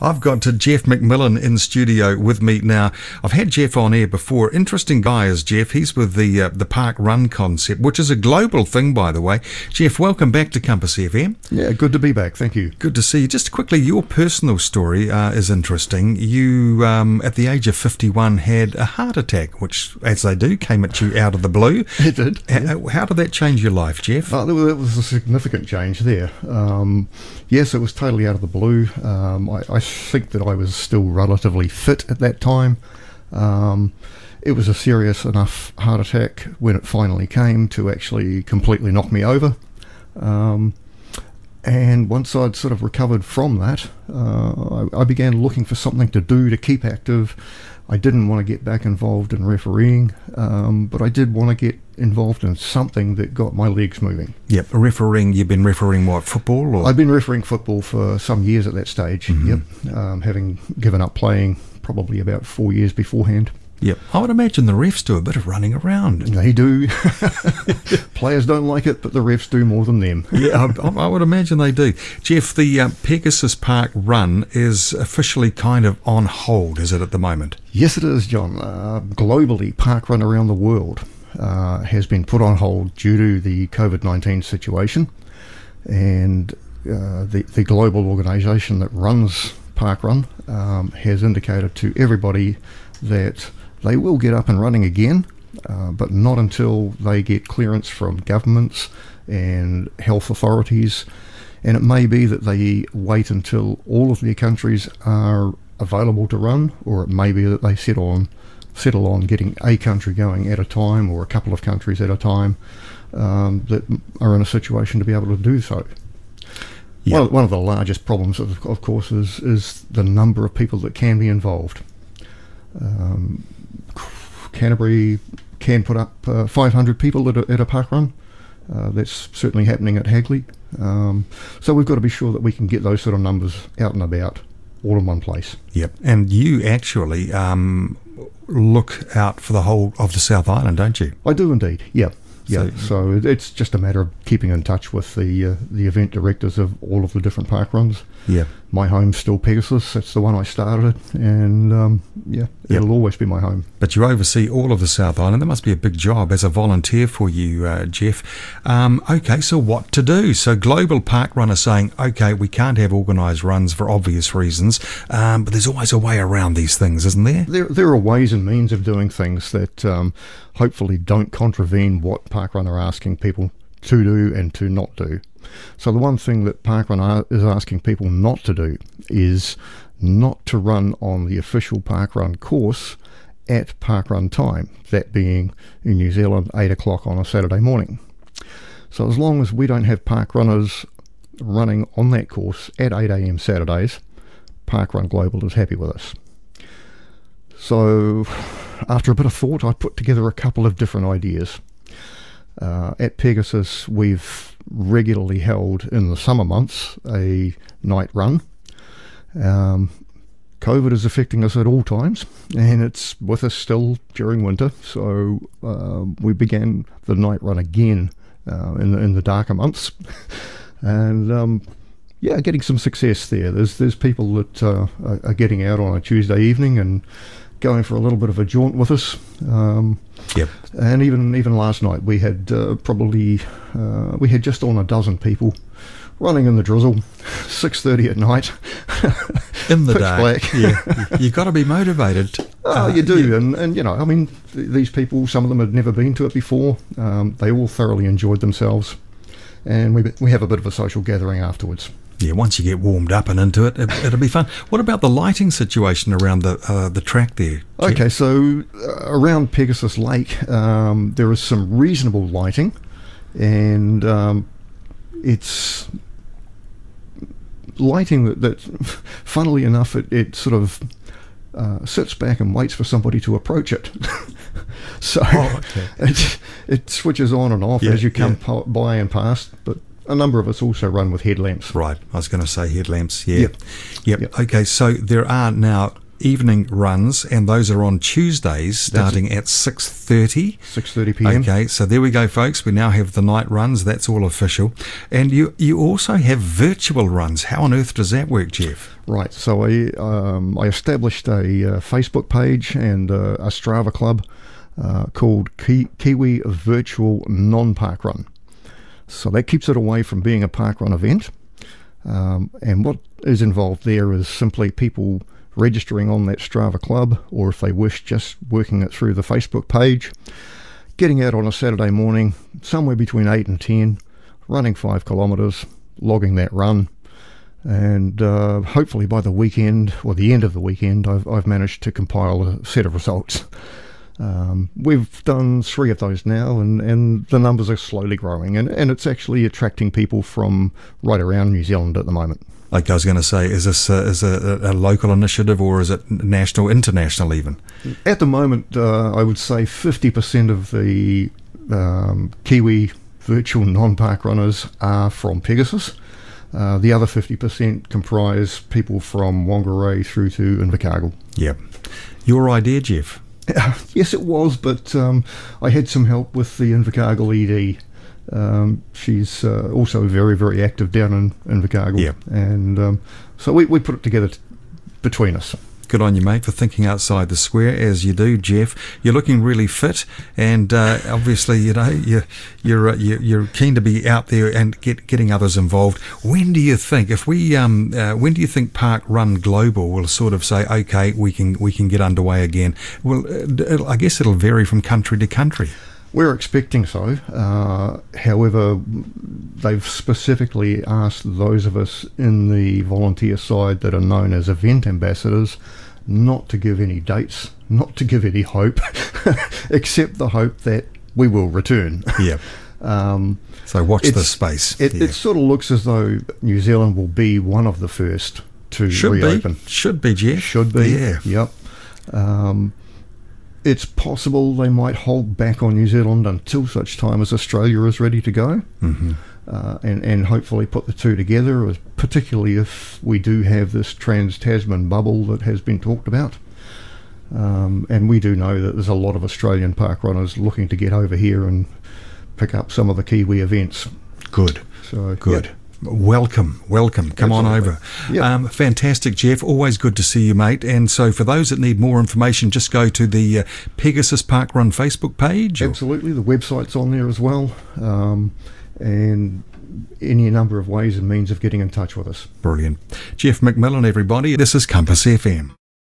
I've got Jeff McMillan in studio with me now. I've had Jeff on air before. Interesting guy is Jeff. He's with the Park Run concept, which is a global thing, by the way. Jeff, welcome back to Compass FM. Yeah, good to be back. Thank you. Good to see you. Just quickly, your personal story is interesting. You, at the age of 51, had a heart attack, which, as they do, came at you out of the blue. It did. How did that change your life, Jeff? There was a significant change there. Yes, it was totally out of the blue. I think that I was still relatively fit at that time. It was a serious enough heart attack when it finally came to actually completely knock me over. And once I'd sort of recovered from that, I began looking for something to do to keep active. I didn't want to get back involved in refereeing, but I did want to get involved in something that got my legs moving. Yep, refereeing. You've been refereeing what, football? Or? I've been refereeing football for some years at that stage. Mm-hmm. Yep, having given up playing probably about 4 years beforehand. Yep, I would imagine the refs do a bit of running around. They do. Players don't like it, but the refs do more than them. Yeah, I would imagine they do. Jeff, the Pegasus Park Run is officially kind of on hold, is it, at the moment? Yes, it is, John. Globally, Park Run around the world has been put on hold due to the COVID-19 situation. And the global organisation that runs Park Run has indicated to everybody that they will get up and running again, but not until they get clearance from governments and health authorities. And it may be that they wait until all of their countries are available to run, or it may be that they settle on getting a country going at a time, or a couple of countries at a time that are in a situation to be able to do so. Yep. One of the largest problems, of course, is the number of people that can be involved. Canterbury can put up 500 people at a park run. That's certainly happening at Hagley. So we've got to be sure that we can get those sort of numbers out and about all in one place. Yep. And you actually look out for the whole of the South Island, don't you? I do indeed, yeah. Yeah, so it's just a matter of keeping in touch with the event directors of all of the different park runs. Yeah, my home's still Pegasus. That's the one I started, and it'll always be my home. But you oversee all of the South Island. That must be a big job as a volunteer for you, Jeff. Okay, so what to do? So Global Park Run are saying, okay, we can't have organised runs for obvious reasons, but there's always a way around these things, isn't there? There are ways and means of doing things that hopefully don't contravene what Park Run are asking people to do and to not do. So the one thing that Park Run is asking people not to do is not to run on the official Park Run course at Park Run time, that being in New Zealand 8 o'clock on a Saturday morning. So as long as we don't have park runners running on that course at 8 a.m. Saturdays, Park Run Global is happy with us. So after a bit of thought, I put together a couple of different ideas. At Pegasus, we've regularly held in the summer months a night run. COVID is affecting us at all times, and it's with us still during winter, so we began the night run again in the darker months. And getting some success there. There's people that are getting out on a Tuesday evening and going for a little bit of a jaunt with us. Yep. And even last night we had we had just on a dozen people running in the drizzle, 6:30 at night, in the dark. Black. Yeah, you got to be motivated. Oh, you do, yeah. and you know, I mean, these people, some of them had never been to it before. They all thoroughly enjoyed themselves, and we have a bit of a social gathering afterwards. Yeah, once you get warmed up and into it, it'll be fun. What about the lighting situation around the track there, Jeff? Okay, so around Pegasus Lake, there is some reasonable lighting, and it's lighting that funnily enough, it sort of sits back and waits for somebody to approach it. So it switches on and off as you come by and past, but a number of us also run with headlamps. Right, I was going to say headlamps, yeah. Yep. Okay, so there are now evening runs, and those are on Tuesdays starting at 6:30. 6:30 p.m. Okay, so there we go, folks. We now have the night runs. That's all official. And you also have virtual runs. How on earth does that work, Jeff? Right, so I established a Facebook page and a Strava club called Kiwi Virtual Non-Park Run. So that keeps it away from being a parkrun event. And what is involved there is simply people registering on that Strava club, or if they wish, just working it through the Facebook page, getting out on a Saturday morning, somewhere between 8 and 10, running 5 kilometres, logging that run, and hopefully by the weekend, or the end of the weekend, I've managed to compile a set of results. We've done 3 of those now, and the numbers are slowly growing, and it's actually attracting people from right around New Zealand at the moment. Like I was going to say, is this a local initiative, or is it national, international even? At the moment, I would say 50% of the Kiwi virtual non-park runners are from Pegasus. The other 50% comprise people from Whangarei through to Invercargill. Yep. Your idea, Jeff? Yes, it was, but I had some help with the Invercargill ED. She's also very, very active down in Invercargill. Yeah. And so we put it together between us. Good on you, mate, for thinking outside the square, as you do, Jeff. You're looking really fit, and obviously, you know, you're keen to be out there and getting others involved. When do you think, when do you think Park Run Global will sort of say, okay, we can get underway again? Well, I guess it'll vary from country to country. We're expecting so. However, they've specifically asked those of us in the volunteer side that are known as event ambassadors not to give any dates, not to give any hope, except the hope that we will return. Yeah. So watch this space. It sort of looks as though New Zealand will be one of the first to reopen. Should be, Jeff. Should be. Yeah. Yep. It's possible they might hold back on New Zealand until such time as Australia is ready to go, and hopefully put the two together, particularly if we do have this trans-Tasman bubble that has been talked about. And we do know that there's a lot of Australian park runners looking to get over here and pick up some of the Kiwi events. Good. So good. Yeah. Welcome. Come on over. Yep. Fantastic, Jeff. Always good to see you, mate. And so for those that need more information, just go to the Pegasus Park Run Facebook page. Absolutely. The website's on there as well. And any number of ways and means of getting in touch with us. Brilliant. Jeff McMillan, everybody. This is Compass FM.